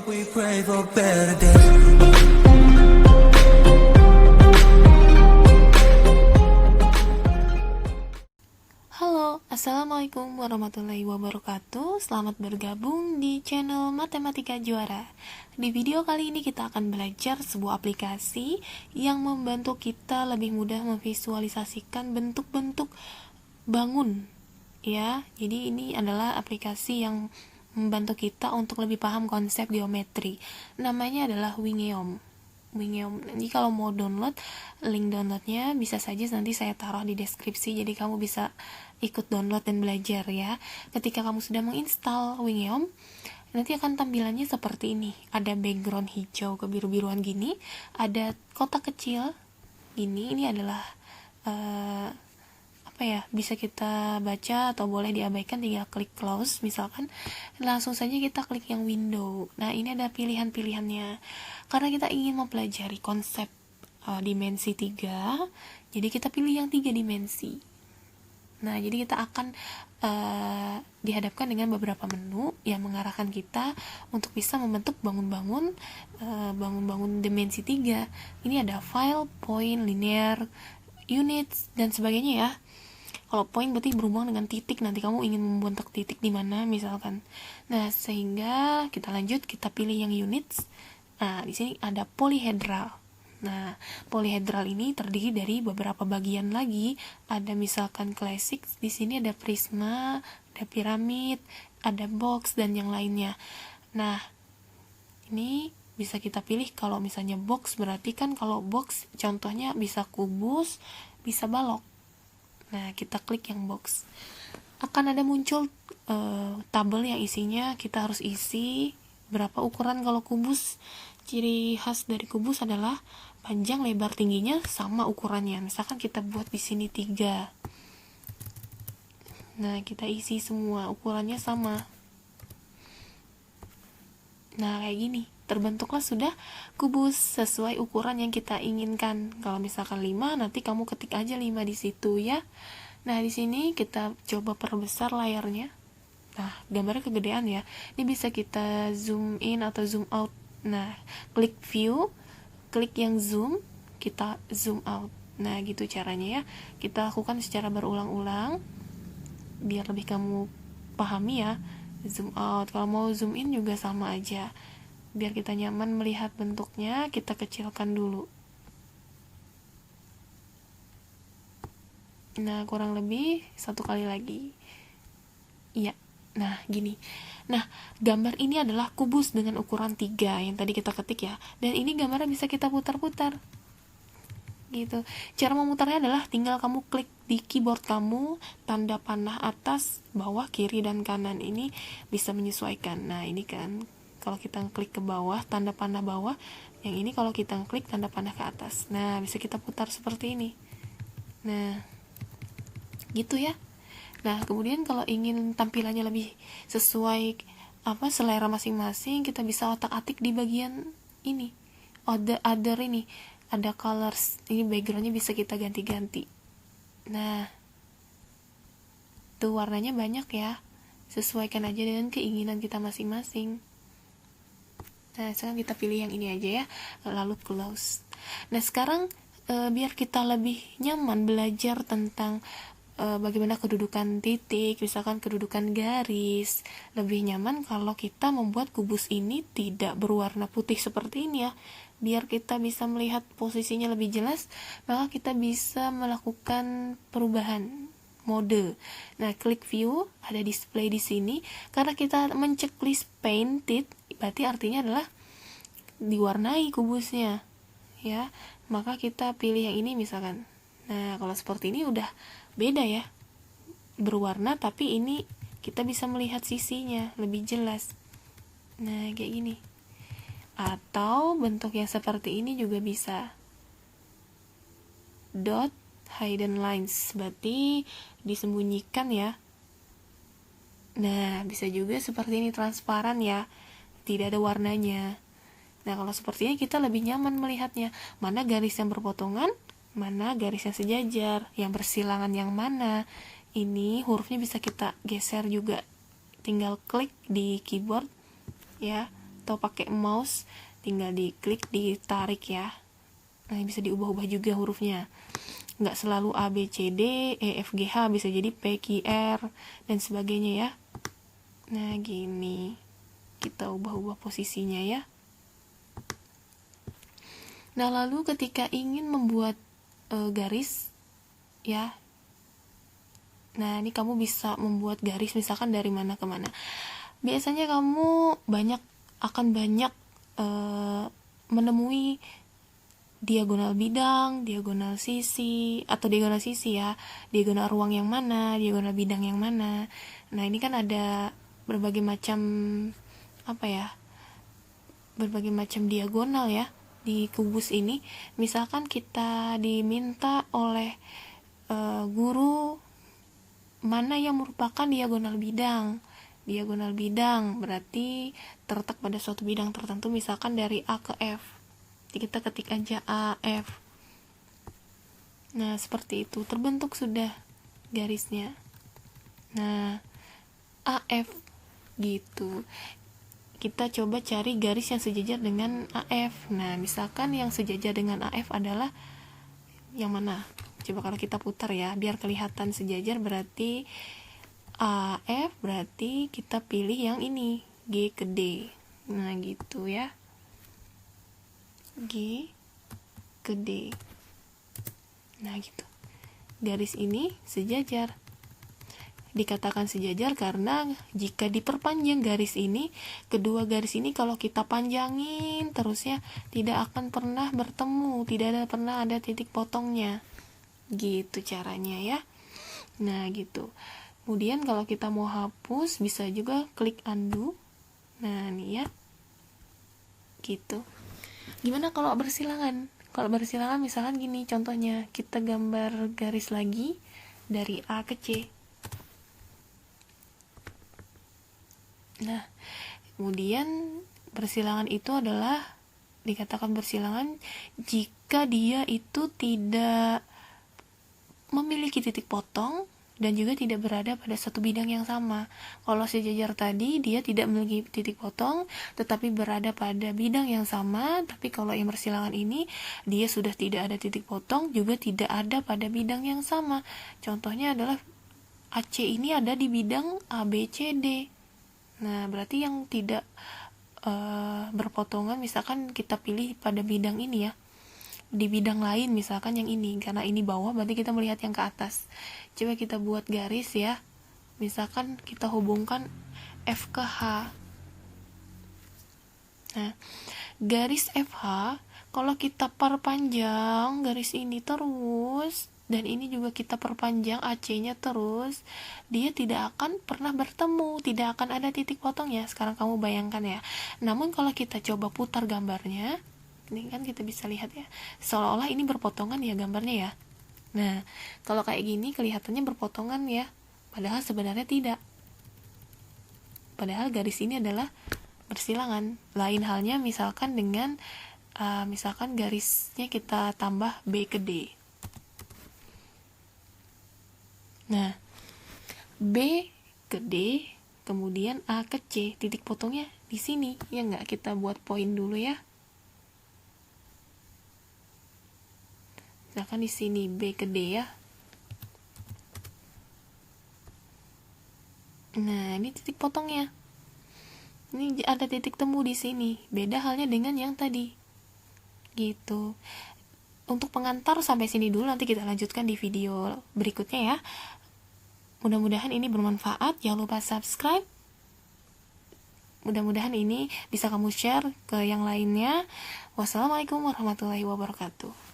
We pray for better days. Halo, Assalamualaikum warahmatullahi wabarakatuh. Selamat bergabung di channel Matematika Juara. Di video kali ini kita akan belajar sebuah aplikasi yang membantu kita lebih mudah memvisualisasikan bentuk-bentuk bangun. Ya, jadi ini adalah aplikasi yang membantu kita untuk lebih paham konsep geometri. Namanya adalah Wingeom. Nanti kalau mau download, link downloadnya bisa saja nanti saya taruh di deskripsi, jadi kamu bisa ikut download dan belajar ya. Ketika kamu sudah menginstal Wingeom, nanti akan tampilannya seperti ini. Ada background hijau kebiru-biruan gini, ada kotak kecil gini. Ini adalah bisa kita baca atau boleh diabaikan, tinggal klik close misalkan. Langsung saja kita klik yang window. Nah, ini ada pilihan-pilihannya. Karena kita ingin mempelajari konsep dimensi 3, jadi kita pilih yang 3 dimensi. Nah, jadi kita akan dihadapkan dengan beberapa menu yang mengarahkan kita untuk bisa membentuk bangun-bangun dimensi 3. Ini ada file, point, linear, units, dan sebagainya ya. Kalau point berarti berhubungan dengan titik, nanti kamu ingin membentuk titik di mana misalkan. Nah, sehingga kita lanjut, kita pilih yang units. Nah, di sini ada polyhedral. Nah, polyhedral ini terdiri dari beberapa bagian lagi. Ada misalkan classic, di sini ada prisma, ada piramid, ada box, dan yang lainnya. Nah, ini bisa kita pilih. Kalau misalnya box, berarti kan kalau box contohnya bisa kubus, bisa balok. Nah, kita klik yang box. Akan ada muncul tabel yang isinya kita harus isi berapa ukuran. Kalau kubus, ciri khas dari kubus adalah panjang, lebar, tingginya sama ukurannya. Misalkan kita buat di sini 3. Nah, kita isi semua, ukurannya sama. Nah, kayak gini. Terbentuklah sudah kubus sesuai ukuran yang kita inginkan. Kalau misalkan 5, nanti kamu ketik aja 5 di situ ya. Nah, di sini kita coba perbesar layarnya. Nah, gambarnya kegedean ya. Ini bisa kita zoom in atau zoom out. Nah, klik view, klik yang zoom, kita zoom out. Nah, gitu caranya ya. Kita lakukan secara berulang-ulang biar lebih kamu pahami ya. Zoom out. Kalau mau zoom in juga sama aja. Biar kita nyaman melihat bentuknya, kita kecilkan dulu. Nah, kurang lebih 1 kali lagi. Iya. Nah, gini. Nah, gambar ini adalah kubus dengan ukuran 3 yang tadi kita ketik ya. Dan ini gambarnya bisa kita putar-putar. Gitu. Cara memutarnya adalah tinggal kamu klik di keyboard kamu, tanda panah atas, bawah, kiri, dan kanan. Ini bisa menyesuaikan. Nah, ini kan kalau kita klik ke bawah, tanda panah bawah. Yang ini kalau kita klik tanda panah ke atas. Nah, bisa kita putar seperti ini. Nah, gitu ya. Nah, kemudian kalau ingin tampilannya lebih sesuai selera masing-masing, kita bisa otak-atik di bagian ini. Other ini ada colors. Ini backgroundnya bisa kita ganti-ganti. Nah, tuh warnanya banyak ya. Sesuaikan aja dengan keinginan kita masing-masing. Nah, sekarang kita pilih yang ini aja ya, lalu close. Nah, sekarang biar kita lebih nyaman belajar tentang bagaimana kedudukan titik, misalkan kedudukan garis, lebih nyaman kalau kita membuat kubus ini tidak berwarna putih seperti ini ya. Biar kita bisa melihat posisinya lebih jelas, maka kita bisa melakukan perubahan mode. Nah, klik view, ada display di sini. Karena kita menceklis painted, berarti artinya adalah diwarnai kubusnya ya. Maka kita pilih yang ini misalkan. Nah, kalau seperti ini udah beda ya, berwarna, tapi ini kita bisa melihat sisinya lebih jelas. Nah, kayak gini. Atau bentuk yang seperti ini juga bisa. Dot hidden lines, berarti disembunyikan ya. Nah, bisa juga seperti ini, transparan ya, tidak ada warnanya. Nah, kalau seperti ini kita lebih nyaman melihatnya. Mana garis yang berpotongan, mana garis yang sejajar, yang bersilangan yang mana. Ini hurufnya bisa kita geser juga. Tinggal klik di keyboard ya, atau pakai mouse tinggal diklik, ditarik ya. Nah, bisa diubah-ubah juga hurufnya, nggak selalu A B C D E F G H, bisa jadi P Q R dan sebagainya ya. Nah, gini kita ubah-ubah posisinya ya. Nah, lalu ketika ingin membuat garis ya, nah ini kamu bisa membuat garis misalkan dari mana ke mana. Biasanya kamu akan banyak menemui diagonal bidang, diagonal sisi, atau diagonal sisi ya, diagonal ruang yang mana, diagonal bidang yang mana. Nah, ini kan ada berbagai macam berbagai macam diagonal ya di kubus ini. Misalkan kita diminta oleh guru mana yang merupakan diagonal bidang. Diagonal bidang berarti terletak pada suatu bidang tertentu, misalkan dari A ke F. Jadi kita ketik aja A, F. Nah, seperti itu terbentuk sudah garisnya. Nah, AF gitu. Kita coba cari garis yang sejajar dengan AF. Nah, misalkan yang sejajar dengan AF adalah yang mana? Coba kalau kita putar ya, biar kelihatan sejajar, berarti AF, berarti kita pilih yang ini, G ke D. Nah, gitu ya. G ke D. Nah, gitu. Garis ini sejajar. Dikatakan sejajar karena jika diperpanjang garis ini, kedua garis ini kalau kita panjangin terus ya, tidak akan pernah bertemu, tidak pernah ada titik potongnya. Gitu caranya ya. Nah, gitu. Kemudian kalau kita mau hapus, bisa juga klik undo. Nah, nih ya. Gitu. Gimana kalau bersilangan? Kalau bersilangan misalkan gini contohnya, kita gambar garis lagi dari A ke C. Nah, kemudian bersilangan itu adalah dikatakan bersilangan jika dia itu tidak memiliki titik potong dan juga tidak berada pada satu bidang yang sama. Kalau sejajar tadi dia tidak memiliki titik potong tetapi berada pada bidang yang sama, tapi kalau yang bersilangan ini dia sudah tidak ada titik potong juga tidak ada pada bidang yang sama. Contohnya adalah AC ini ada di bidang ABCD. Nah, berarti yang tidak berpotongan misalkan kita pilih pada bidang ini ya, di bidang lain misalkan yang ini, karena ini bawah berarti kita melihat yang ke atas. Coba kita buat garis ya, misalkan kita hubungkan F ke H. Nah, garis FH kalau kita perpanjang garis ini terus, dan ini juga kita perpanjang AC-nya terus, dia tidak akan pernah bertemu, tidak akan ada titik potongnya. Sekarang kamu bayangkan ya. Namun kalau kita coba putar gambarnya, ini kan kita bisa lihat ya, seolah-olah ini berpotongan ya gambarnya ya. Nah, kalau kayak gini kelihatannya berpotongan ya, padahal sebenarnya tidak. Padahal garis ini adalah bersilangan. Lain halnya misalkan dengan misalkan garisnya kita tambah B ke D. Nah, B ke D, kemudian A ke C, titik potongnya di sini, ya nggak? Kita buat poin dulu ya. Misalkan di sini B ke D ya. Nah, ini titik potongnya. Ini ada titik temu di sini. Beda halnya dengan yang tadi. Gitu. Untuk pengantar sampai sini dulu, nanti kita lanjutkan di video berikutnya ya. Mudah-mudahan ini bermanfaat. Jangan lupa subscribe. Mudah-mudahan ini bisa kamu share ke yang lainnya. Wassalamualaikum warahmatullahi wabarakatuh.